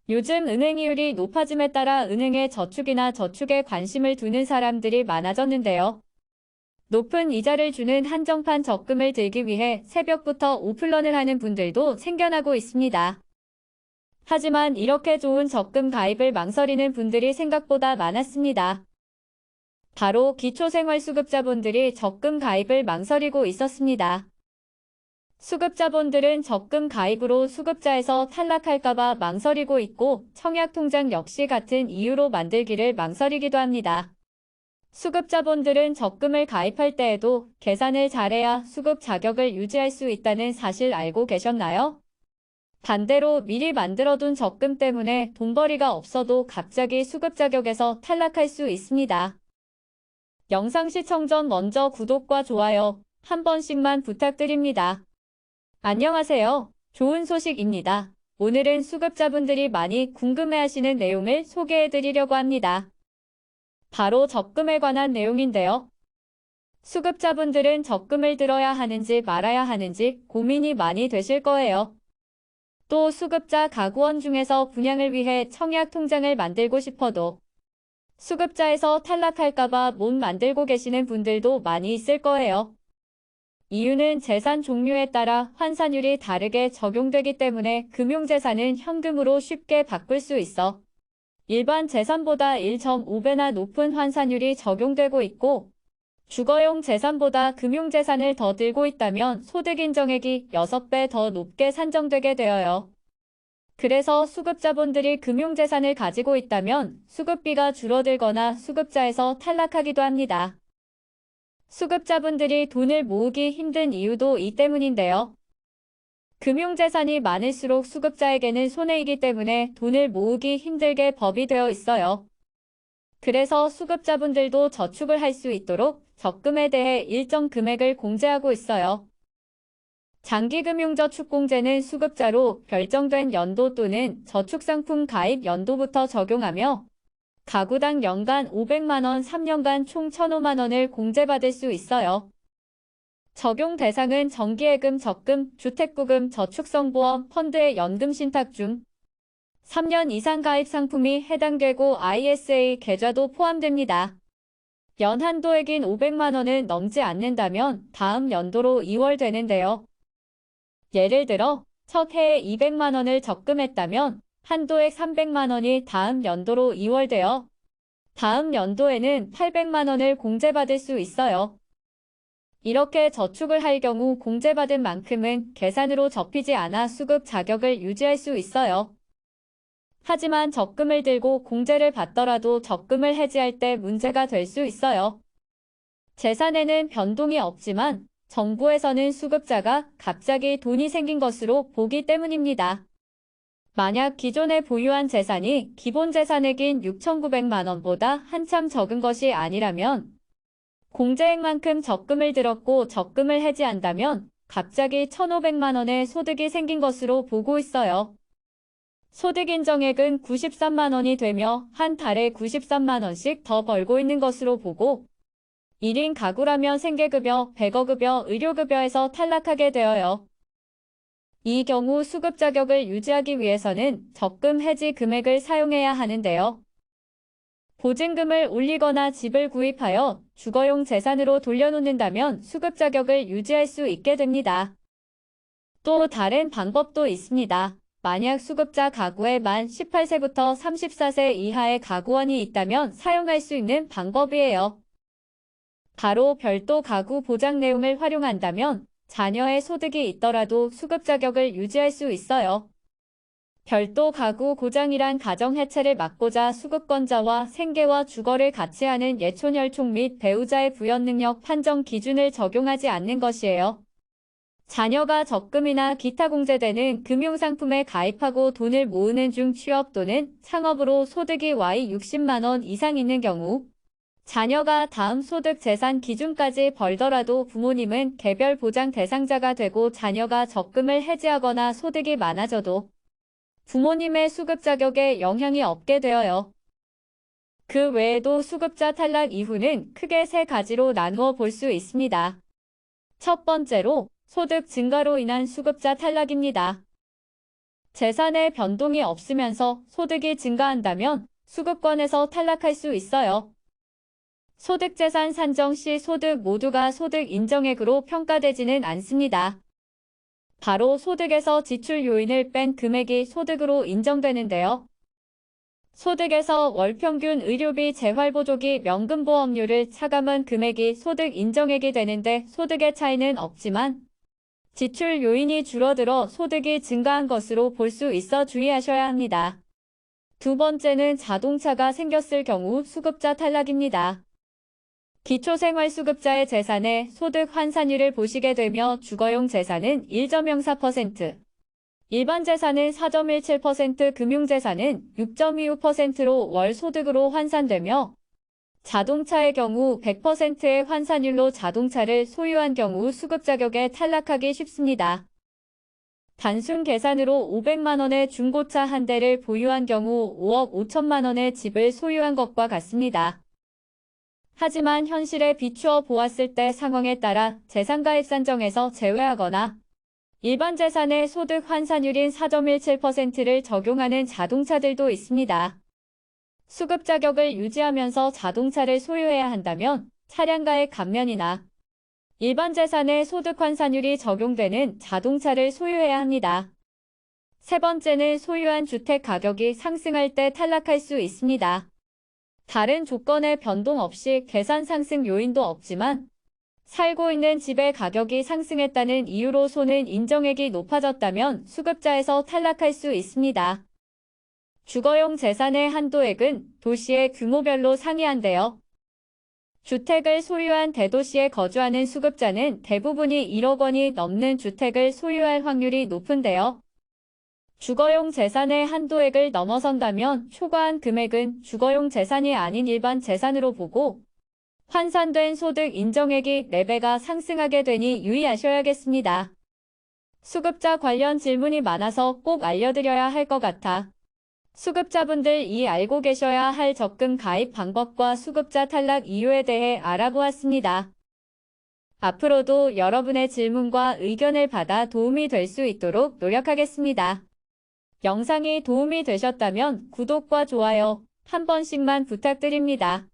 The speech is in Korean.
요즘 은행 이율이 높아짐에 따라 은행의 저축이나 저축에 관심을 두는 사람들이 많아졌는데요. 높은 이자를 주는 한정판 적금을 들기 위해 새벽부터 오픈런을 하는 분들도 생겨나고 있습니다. 하지만 이렇게 좋은 적금 가입을 망설이는 분들이 생각보다 많았습니다. 바로 기초생활수급자분들이 적금 가입을 망설이고 있었습니다. 수급자분들은 적금 가입으로 수급자에서 탈락할까봐 망설이고 있고 청약통장 역시 같은 이유로 만들기를 망설이기도 합니다. 수급자분들은 적금을 가입할 때에도 계산을 잘해야 수급 자격을 유지할 수 있다는 사실 알고 계셨나요? 반대로 미리 만들어둔 적금 때문에 돈벌이가 없어도 갑자기 수급 자격에서 탈락할 수 있습니다. 영상 시청 전 먼저 구독과 좋아요 한 번씩만 부탁드립니다. 안녕하세요. 좋은 소식입니다. 오늘은 수급자분들이 많이 궁금해하시는 내용을 소개해드리려고 합니다. 바로 적금에 관한 내용인데요. 수급자분들은 적금을 들어야 하는지 말아야 하는지 고민이 많이 되실 거예요. 또 수급자 가구원 중에서 분양을 위해 청약 통장을 만들고 싶어도 수급자에서 탈락할까봐 못 만들고 계시는 분들도 많이 있을 거예요. 이유는 재산 종류에 따라 환산율이 다르게 적용되기 때문에 금융재산은 현금으로 쉽게 바꿀 수 있어 일반 재산보다 1.5배나 높은 환산율이 적용되고 있고 주거용 재산보다 금융재산을 더 들고 있다면 소득 인정액이 6배 더 높게 산정되게 되어요. 그래서 수급자분들이 금융재산을 가지고 있다면 수급비가 줄어들거나 수급자에서 탈락하기도 합니다. 수급자분들이 돈을 모으기 힘든 이유도 이 때문인데요. 금융재산이 많을수록 수급자에게는 손해이기 때문에 돈을 모으기 힘들게 법이 되어 있어요. 그래서 수급자분들도 저축을 할 수 있도록 적금에 대해 일정 금액을 공제하고 있어요. 장기금융저축공제는 수급자로 결정된 연도 또는 저축상품 가입 연도부터 적용하며 가구당 연간 500만원 3년간 총 1,005만원을 공제받을 수 있어요. 적용 대상은 정기예금 적금, 주택부금, 저축성보험, 펀드의 연금신탁 중 3년 이상 가입 상품이 해당되고 ISA 계좌도 포함됩니다. 연 한도액인 500만원을 넘지 않는다면 다음 연도로 이월되는데요. 예를 들어 첫 해에 200만원을 적금했다면 한도액 300만원이 다음 연도로 이월되어 다음 연도에는 800만원을 공제받을 수 있어요. 이렇게 저축을 할 경우 공제받은 만큼은 계산으로 접히지 않아 수급 자격을 유지할 수 있어요. 하지만 적금을 들고 공제를 받더라도 적금을 해지할 때 문제가 될 수 있어요. 재산에는 변동이 없지만 정부에서는 수급자가 갑자기 돈이 생긴 것으로 보기 때문입니다. 만약 기존에 보유한 재산이 기본 재산액인 6,900만원보다 한참 적은 것이 아니라면 공제액만큼 적금을 들었고 적금을 해지한다면 갑자기 1,500만원의 소득이 생긴 것으로 보고 있어요. 소득 인정액은 93만원이 되며 한 달에 93만원씩 더 벌고 있는 것으로 보고 1인 가구라면 생계급여, 백어급여, 의료급여에서 탈락하게 되어요. 이 경우 수급 자격을 유지하기 위해서는 적금 해지 금액을 사용해야 하는데요. 보증금을 올리거나 집을 구입하여 주거용 재산으로 돌려놓는다면 수급 자격을 유지할 수 있게 됩니다. 또 다른 방법도 있습니다. 만약 수급자 가구에 만 18세부터 34세 이하의 가구원이 있다면 사용할 수 있는 방법이에요. 바로 별도 가구 보장 내용을 활용한다면 자녀의 소득이 있더라도 수급 자격을 유지할 수 있어요. 별도 가구 고장이란 가정 해체를 막고자 수급권자와 생계와 주거를 같이 하는 예촌혈총 및 배우자의 부연 능력 판정 기준을 적용하지 않는 것이에요. 자녀가 적금이나 기타 공제되는 금융상품에 가입하고 돈을 모으는 중 취업 또는 창업으로 소득이 Y 60만원 이상 있는 경우 자녀가 다음 소득 재산 기준까지 벌더라도 부모님은 개별 보장 대상자가 되고 자녀가 적금을 해지하거나 소득이 많아져도 부모님의 수급 자격에 영향이 없게 되어요. 그 외에도 수급자 탈락 이후는 크게 세 가지로 나누어 볼 수 있습니다. 첫 번째로 소득 증가로 인한 수급자 탈락입니다. 재산의 변동이 없으면서 소득이 증가한다면 수급권에서 탈락할 수 있어요. 소득재산 산정 시 소득 모두가 소득 인정액으로 평가되지는 않습니다. 바로 소득에서 지출 요인을 뺀 금액이 소득으로 인정되는데요. 소득에서 월평균 의료비 재활보조기 명금보험료를 차감한 금액이 소득 인정액이 되는데 소득의 차이는 없지만 지출 요인이 줄어들어 소득이 증가한 것으로 볼 수 있어 주의하셔야 합니다. 두 번째는 자동차가 생겼을 경우 수급자 탈락입니다. 기초생활수급자의 재산의 소득 환산율을 보시게 되며 주거용 재산은 1.04%, 일반 재산은 4.17%, 금융재산은 6.25%로 월 소득으로 환산되며 자동차의 경우 100%의 환산율로 자동차를 소유한 경우 수급 자격에 탈락하기 쉽습니다. 단순 계산으로 500만 원의 중고차 한 대를 보유한 경우 5억 5천만 원의 집을 소유한 것과 같습니다. 하지만 현실에 비추어 보았을 때 상황에 따라 재산가액 산정에서 제외하거나 일반 재산의 소득 환산율인 4.17%를 적용하는 자동차들도 있습니다. 수급 자격을 유지하면서 자동차를 소유해야 한다면 차량가액 감면이나 일반 재산의 소득 환산율이 적용되는 자동차를 소유해야 합니다. 세 번째는 소유한 주택 가격이 상승할 때 탈락할 수 있습니다. 다른 조건의 변동 없이 계산 상승 요인도 없지만 살고 있는 집의 가격이 상승했다는 이유로 손은 인정액이 높아졌다면 수급자에서 탈락할 수 있습니다. 주거용 재산의 한도액은 도시의 규모별로 상이한데요. 주택을 소유한 대도시에 거주하는 수급자는 대부분이 1억 원이 넘는 주택을 소유할 확률이 높은데요. 주거용 재산의 한도액을 넘어선다면 초과한 금액은 주거용 재산이 아닌 일반 재산으로 보고 환산된 소득 인정액이 4배가 상승하게 되니 유의하셔야겠습니다. 수급자 관련 질문이 많아서 꼭 알려드려야 할 것 같아 수급자분들 이 알고 계셔야 할 적금 가입 방법과 수급자 탈락 이유에 대해 알아보았습니다. 앞으로도 여러분의 질문과 의견을 받아 도움이 될 수 있도록 노력하겠습니다. 영상이 도움이 되셨다면 구독과 좋아요 한 번씩만 부탁드립니다.